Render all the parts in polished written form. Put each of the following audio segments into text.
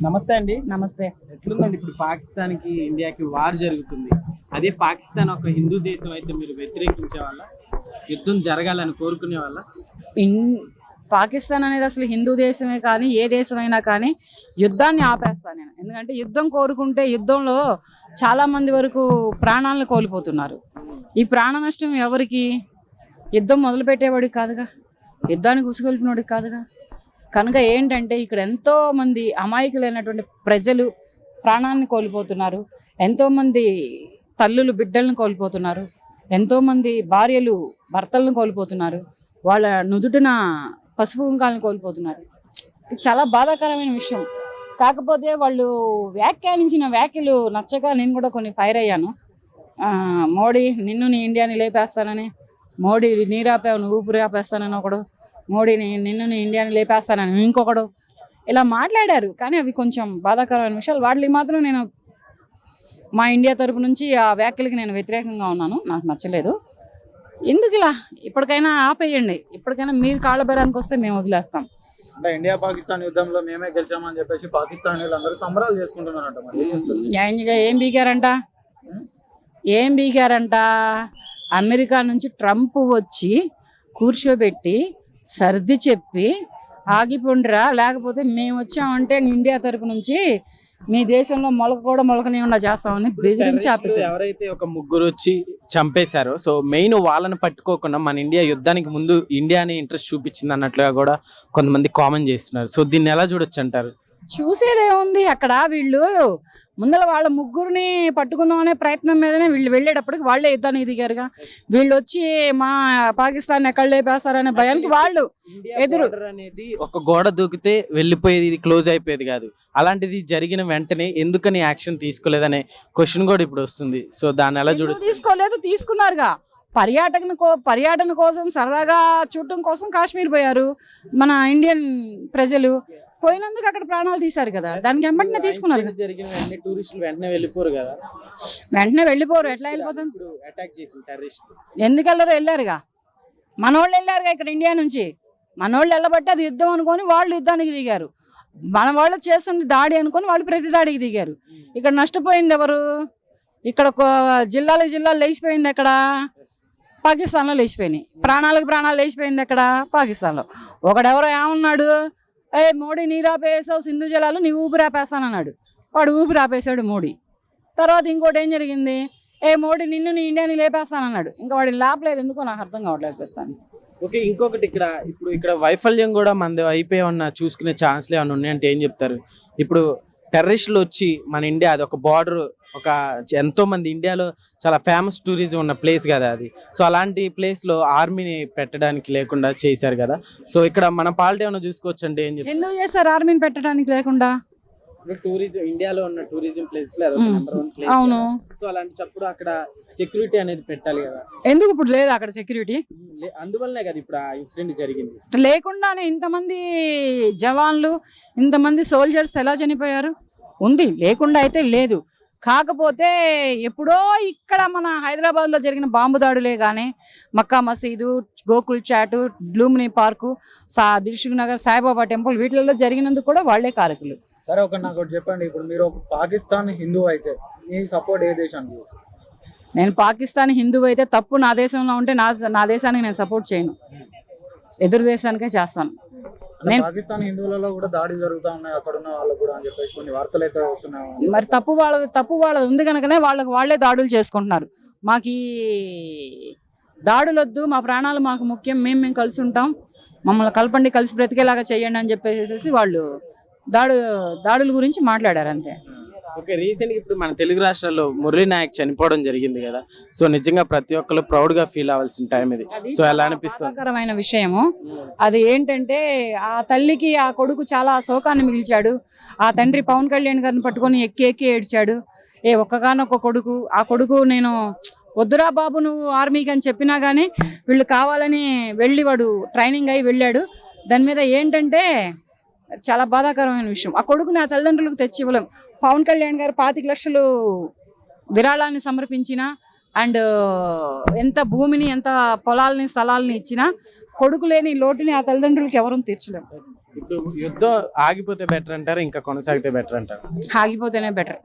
నమస్తే అండి. నమస్తే. ఎట్లుందండి ఇప్పుడు పాకిస్తాన్‌కి, ఇండియాకి వార్ జరుగుతుంది. అదే పాకిస్తాన్ ఒక హిందూ దేశం అయితే మీరు వ్యతిరేకించే వాళ్ళ? యుద్ధం జరగాలని కోరుకునే వాళ్ళ? పాకిస్తాన్ అనేది అసలు హిందూ దేశమే కానీ ఏ దేశమైనా కానీ యుద్ధాన్ని ఆపేస్తాను నేను. ఎందుకంటే యుద్ధం కోరుకుంటే యుద్ధంలో చాలా మంది వరకు ప్రాణాలను కోల్పోతున్నారు. ఈ ప్రాణ నష్టం ఎవరికి? యుద్ధం మొదలు పెట్టేవాడికి కాదుగా, యుద్ధానికి ఉసుగొల్పినోడికి కాదుగా. కనుక ఏంటంటే ఇక్కడ ఎంతో మంది అమాయకులైనటువంటి ప్రజలు ప్రాణాన్ని కోల్పోతున్నారు. ఎంతోమంది తల్లులు బిడ్డలను కోల్పోతున్నారు. ఎంతోమంది భార్యలు భర్తలను కోల్పోతున్నారు. వాళ్ళ నుదుటిన పసుపు కుంకాలను కోల్పోతున్నారు. ఇది చాలా బాధాకరమైన విషయం. కాకపోతే వాళ్ళు వ్యాఖ్యానించిన వ్యాఖ్యలు నచ్చక నేను కూడా కొన్ని ఫైర్ అయ్యాను. మోడీ నిన్ను నీ ఇండియాని లేపేస్తానని, మోడీ నీరాపావు నువ్వు ఊపిరి ఆపేస్తానని ఒకడు, మోడీని నిన్ను నీ ఇండియాని లేపేస్తానని ఇంకొకడు ఇలా మాట్లాడారు. కానీ అవి కొంచెం బాధాకరమైన విషయాలు. వాటికి మాత్రం నేను మా ఇండియా తరపు నుంచి ఆ వ్యాఖ్యలకి నేను వ్యతిరేకంగా ఉన్నాను. నాకు నచ్చలేదు. ఎందుకు ఇలా? ఇప్పటికైనా ఆపేయండి. ఇప్పటికైనా మీరు కాళ్ళ బేరానికి వస్తే మేము వదిలేస్తాం. అంటే ఇండియా పాకిస్తాన్ యుద్ధంలో మేమే గెలిచామని చెప్పేసి పాకిస్తాన్ అందరూ సంబరాలు చేసుకుంటున్నారంట. ఏం బీకారంట? అమెరికా నుంచి ట్రంప్ వచ్చి కూర్చోబెట్టి సర్ది చెప్పి ఆగిపోండిరా, లేకపోతే మేము వచ్చామంటే ఇండియా తరపు నుంచి మీ దేశంలో మొలక కూడా మొలకనేకుండా చేస్తామని బెదిరించి ఆపేసారు. ఎవరైతే ఒక ముగ్గురు వచ్చి చంపేశారో, సో మెయిన్ వాళ్ళని పట్టుకోకుండా మన ఇండియా యుద్ధానికి ముందు ఇండియాని ఇంట్రెస్ట్ చూపించింది అన్నట్లుగా కూడా కొంతమంది కామెంట్ చేస్తున్నారు. సో దీన్ని ఎలా చూడొచ్చు అంటారు? చూసేదేముంది, అక్కడ వీళ్ళు ముందర వాళ్ళ ముగ్గురిని పట్టుకుందాం అనే ప్రయత్నం మీదనే వీళ్ళు వెళ్ళేటప్పటికి వాళ్ళే యుద్ధానికి దిగారుగా. వీళ్ళు వచ్చి మా పాకిస్తాన్ ఎక్కడ లేపేస్తారనే భయానికి వాళ్ళు ఎదురు అనేది ఒక గోడ దూకితే వెళ్ళిపోయేది, ఇది క్లోజ్ అయిపోయేది కాదు. అలాంటిది జరిగిన వెంటనే ఎందుకని యాక్షన్ తీసుకోలేదనే క్వశ్చన్ కూడా ఇప్పుడు వస్తుంది. సో దాన్ని ఎలా చూడొచ్చు? తీసుకోలేదు, తీసుకున్నారుగా. పర్యాటన కోసం సరదాగా చూడటం కోసం కాశ్మీర్ పోయారు మన ఇండియన్ ప్రజలు. పోయినందుకు అక్కడ ప్రాణాలు తీశారు కదా, దానికి వెంటనే తీసుకున్నారు. వెంటనే వెళ్ళిపోరు కదా. వెంటనే వెళ్ళిపోరు, ఎట్లా వెళ్ళిపోతాం? ఎందుకు వెళ్ళరు? వెళ్ళారుగా, మనోళ్ళు వెళ్ళారుగా ఇక్కడ ఇండియా నుంచి. మనోళ్ళు వెళ్ళబట్టి అది యుద్ధం అనుకొని వాళ్ళు యుద్ధానికి దిగారు. మన వాళ్ళు చేస్తుంది దాడి అనుకొని వాళ్ళు ప్రతి దాడికి దిగారు. ఇక్కడ నష్టపోయింది ఎవరు? ఇక్కడ జిల్లాలు లేచిపోయింది ఎక్కడ? పాకిస్తాన్లో లేచిపోయినాయి. ప్రాణాలు లేచిపోయింది ఎక్కడ? పాకిస్తాన్లో. ఒకడెవరో ఏమన్నాడు, మోడీ నీరాపేసావు సింధు జలాలు, నీ ఊపిరి ఆపేస్తానన్నాడు. వాడు ఊపిరి ఆపేశాడు మోడీ. తర్వాత ఇంకోటి ఏం జరిగింది, మోడీ నిన్ను నీ ఇండియాని లేపేస్తానన్నాడు. ఇంకా వాడిని లేపలేదు, ఎందుకో నాకు అర్థం కావట్లేదు ప్రస్తుతానికి. ఓకే, ఇంకొకటి ఇక్కడ వైఫల్యం కూడా మనది అయిపోయి ఉన్న చూసుకునే ఛాన్స్లు ఏమైనా ఉన్నాయంటే ఏం చెప్తారు? ఇప్పుడు టెర్రరిస్టులు వచ్చి మన ఇండియా, అది ఒక బార్డర్, ఒక ఎంతో మంది ఇండియాలో చాలా ఫేమస్ టూరిజం ఉన్న ప్లేస్ కదా అది. సో అలాంటి ప్లేస్లో ఆర్మీని పెట్టడానికి లేకుండా చేశారు కదా. సో ఇక్కడ మన పాలిటీ ఏమైనా చూసుకోవచ్చు అంటే ఏం చెప్తారు? ఎందుకు చేశారు ఆర్మీని పెట్టడానికి లేకుండా? టూరిజం, ఇండియాలో ఉన్న టూరిజం ప్లేస్ అవును. సో అలాంటప్పుడు అక్కడ సెక్యూరిటీ అనేది పెట్టాలి కదా. ఎందుకు ఇప్పుడు లేదు అక్కడ సెక్యూరిటీ? అందువల్లనే కదా ఇప్పుడు ఆ ఇన్సిడెంట్ జరిగింది. లేకుండానే ఇంతమంది జవాన్లు, ఇంతమంది సోల్జర్స్ ఎలా చనిపోయారు? ఉంది, లేకుండా అయితే లేదు. కాకపోతే ఎప్పుడో ఇక్కడ మన హైదరాబాద్లో జరిగిన బాంబు దాడులే కానీ మక్కా మసీదు, గోకుల్ చాటు, బ్లూమినీ పార్కు, దిల్సుఖ్ నగర్, సాయిబాబా టెంపుల్ వీటిల్లో జరిగినందుకు కూడా వాళ్లే కారకులు. సరే, నాకు చెప్పండి, ఇప్పుడు మీరు పాకిస్తాన్ హిందూ అయితే మీ సపోర్ట్ ఏ దేశానికి? నేను పాకిస్తాన్ హిందూ అయితే తప్పు నా దేశంలో ఉంటే నా దేశానికి నేను సపోర్ట్ చేయను, ఎదురు దేశానికే చేస్తాను. పాకిస్తాన్ హిందువులలో కూడా దాడి జరుగుతా ఉన్నాయి అక్కడ ఉన్న వాళ్ళు కూడా అని చెప్పేసి కొన్ని వార్తలు అయితే వస్తున్నాయి. మరి తప్పు వాళ్ళది ఉంది కనుకనే వాళ్ళే దాడులు చేసుకుంటున్నారు. మాకు ఈ దాడులు వద్దు, మా ప్రాణాలు మాకు ముఖ్యం, మేము కలిసి ఉంటాం, మమ్మల్ని కలపండి, కలిసి బ్రతికేలాగా చెయ్యండి అని చెప్పేసి వాళ్ళు దాడుల గురించి మాట్లాడారు అంతే. ఓకే, రీసెంట్గా ఇప్పుడు మన తెలుగు రాష్ట్రాల్లో మురళీ నాయక్ చనిపోవడం జరిగింది కదా. సో నిజంగా ప్రతి ఒక్కరు ప్రౌడ్గా ఫీల్ అవ్వాల్సిన టైం ఇది. సో ఎలా అనిపిస్తుంది? బాధాకరమైన విషయము అది. ఏంటంటే ఆ తల్లికి ఆ కొడుకు చాలా శోకాన్ని మిగిల్చాడు. ఆ తండ్రి పవన్ కళ్యాణ్ గారిని పట్టుకొని ఎక్కి ఏడ్చాడు. ఒక్కగానొక్క కొడుకు. ఆ కొడుకు నేను వద్దురా బాబు నువ్వు ఆర్మీకి అని చెప్పినా కానీ వీళ్ళు కావాలని వెళ్ళి వాడు ట్రైనింగ్ అయి వెళ్ళాడు. దాని మీద ఏంటంటే చాలా బాధాకరమైన విషయం. ఆ కొడుకుని ఆ తల్లిదండ్రులకు తెచ్చి ఇవ్వలేం. పవన్ కళ్యాణ్ గారు 25 లక్షలు విరాళాన్ని సమర్పించిన అండ్ ఎంత భూమిని, ఎంత పొలాలని, స్థలాలని ఇచ్చినా కొడుకు లేని లోటుని ఆ తల్లిదండ్రులకి ఎవరూ తీర్చలేం. ఇప్పుడు యుద్ధం ఆగిపోతే బెటర్ అంటారా, ఇంకా కొనసాగితే బెటర్ అంటారా? ఆగిపోతేనే బెటర్.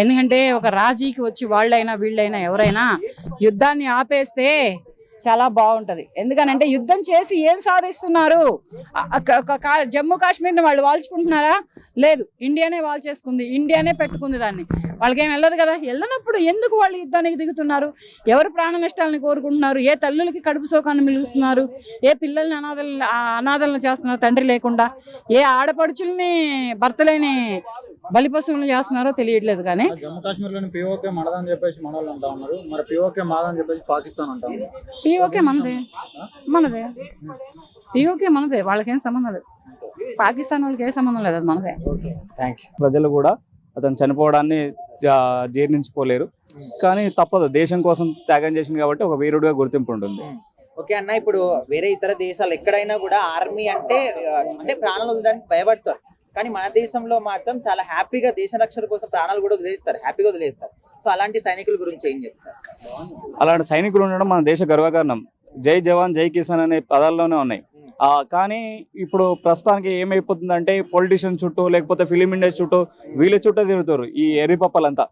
ఎందుకంటే ఒక రాజీకి వచ్చి వాళ్ళైనా వీళ్ళైనా ఎవరైనా యుద్ధాన్ని ఆపేస్తే చాలా బాగుంటది. ఎందుకనంటే యుద్ధం చేసి ఏం సాధిస్తున్నారు? జమ్మూ కాశ్మీర్ని వాళ్ళు వాల్చుకుంటున్నారా? లేదు, ఇండియానే వాల్చేసుకుంది, ఇండియానే పెట్టుకుంది దాన్ని. వాళ్ళకేం వెళ్ళదు కదా. వెళ్ళినప్పుడు ఎందుకు వాళ్ళు యుద్ధానికి దిగుతున్నారు? ఎవరు ప్రాణ నష్టాలను కోరుకుంటున్నారు? ఏ తల్లులకి కడుపు సోకాన్ని మిలుస్తున్నారు? ఏ పిల్లల్ని అనాథలను చేస్తున్నారు తండ్రి లేకుండా? ఏ ఆడపడుచుల్ని భర్తలేని బలిపశువులను చేస్తున్నారో తెలియట్లేదు. కానీ జమ్మూ కాశ్మీర్ లోని పిఓకే మనదని చెప్పేసి మన వాళ్ళు అంటా ఉన్నారు, మరి పిఓకే మాదని చెప్పేసి పాకిస్తాన్ అంటా ఉన్నారు. పిఓకే మనదే, పిఓకే మనదే, వాళ్ళకేం సంబంధం లేదు. పాకిస్తాన్ వాళ్ళకి ఏ సంబంధం లేదు, అది మనదే. Thank you. ప్రజలు కూడా అతను చనిపోవడాన్ని జీర్ణించుకోలేరు, కానీ తప్పదు, దేశం కోసం త్యాగం చేసింది కాబట్టి ఒక వీరుడిగా గుర్తింపు ఉంటుంది. ఓకే అన్న, ఇప్పుడు వేరే ఇతర దేశాలు ఎక్కడైనా కూడా ఆర్మీ అంటే ప్రాణాలు వదలడానికి భయపడతారు, కానీ మన దేశంలో మాత్రం చాలా హ్యాపీగా దేశ రక్షణ కోసం ప్రాణాలు కూడా వదిలేస్తారు, హ్యాపీగా వదిలేస్తారు. సో అలాంటి సైనికుల గురించి ఏం చెప్తారు? అలాంటి సైనికులు ఉండడం మన దేశ గర్వకారణం. జై జవాన్ జై కిసాన్ అనే పదాల్లోనే ఉన్నాయి. కానీ ఇప్పుడు ప్రస్తుతానికి ఏమైపోతుందంటే పొలిటీషియన్ చుట్టూ లేకపోతే ఫిలిం ఇండస్ట్రీ చుట్టూ వీళ్ళ చుట్టూ తిరుగుతారు ఈ ఎర్రిపప్పలంతా.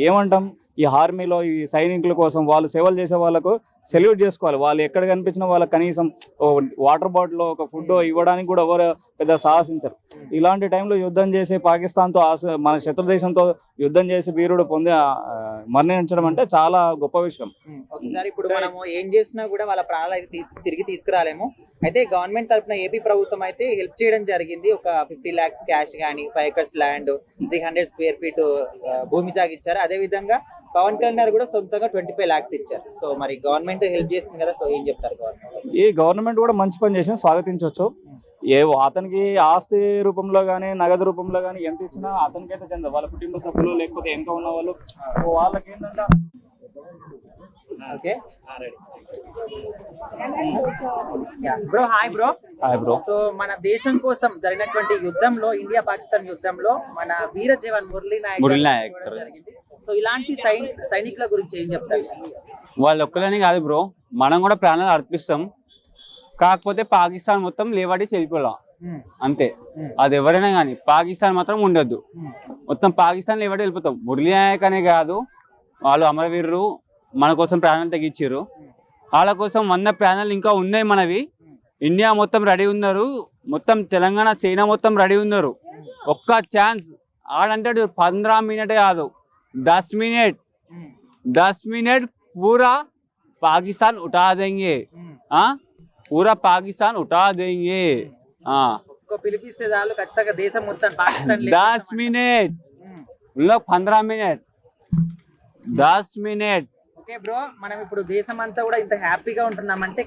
ఏమంటాం, ఈ ఆర్మీలో ఈ సైనికుల కోసం వాళ్ళు సేవలు చేసే వాళ్ళకు సెల్యూట్ చేసుకోవాలి. వాళ్ళు ఎక్కడ కనిపించినా వాళ్ళకి కనీసం వాటర్ బాటిల్ ఒక ఫుడ్ ఇవ్వడానికి కూడా ఎవరు పెద్ద సాహసించరు. ఇలాంటి టైంలో యుద్ధం చేసి పాకిస్తాన్తో మన శత్రు దేశంతో యుద్ధం చేసి వీరుడు మరణించడం అంటే చాలా గొప్ప విషయం. ఒకసారి ఇప్పుడు మనము ఏం చేసినా కూడా వాళ్ళ ప్రాణాలు అయితే తిరిగి తీసుకురాలేము. అయితే గవర్నమెంట్ తరఫున ఏపీ ప్రభుత్వం అయితే హెల్ప్ చేయడం జరిగింది. ఒక 50 lakhs క్యాష్ కానీ 5 acres ల్యాండ్ 300 square feet భూమి జాగా ఇచ్చారు. అదే విధంగా పవన్ కళ్యాణ్ కూడా సొంతంగా 25 lakhs ఇచ్చారు. సో మరి గవర్నమెంట్ హెల్ప్ చేస్తుంది కదా, సో ఏం చెప్తారు గవర్నమెంట్? ఈ గవర్నమెంట్ కూడా మంచి పని చేసి స్వాగతించవచ్చు. అతనికి ఆస్తి రూపంలో కానీ నగదు రూపంలో కానీ ఎంత ఇచ్చినా అతనికైతే చెందదు. వాళ్ళ కుటుంబ సభ్యులు లేకపోతే ఎంత ఉన్న వాళ్ళు వాళ్ళకి ఏంటంటే bro hi bro. Hi bro. So మన దేశం కోసం జరిగినటువంటి యుద్ధంలో, ఇండియా పాకిస్తాన్ యుద్ధంలో మన వీర జవాన్ మురళీ నాయక్ జరిగింది. సో ఇలాంటి సైనికుల గురించి ఏం చెప్తారు? వాళ్ళు ఒక్కలని కాదు బ్రో, మనం కూడా ప్రాణాలు అర్పిస్తాం. కాకపోతే పాకిస్తాన్ మొత్తం లేవాడి చెల్లిపోదాం అంతే. అది ఎవరైనా కానీ పాకిస్తాన్ మాత్రం ఉండొద్దు. మొత్తం పాకిస్తాన్ లేవాడి వెళ్ళిపోతాం. మురళీ నాయక్ అనే కాదు, వాళ్ళు అమరవీరులు, మన కోసం ప్రాణాలు తగ్గించారు. వాళ్ళ కోసం 100 ప్రాణాలు ఇంకా ఉన్నాయి మనవి. ఇండియా మొత్తం రెడీ ఉన్నారు, మొత్తం తెలంగాణ చైనా మొత్తం రెడీ ఉన్నారు. ఒక్క ఛాన్స్ ఆడంటాడు 15 మినిట్ కాదు 10 मिनट पूरा पाकिस्तान उठा देंगे. पूरा पाकिस्तान उठा देंगे. పిలిపిస్తే చాలు ఖచ్చితంగా దేశం మొత్తం Pakistan 10 minute 15 minute 10 minute. Okay bro, మనం ఇప్పుడు దేశం అంతా కూడా ఇంత హ్యాపీగా ఉంటున్నామంటే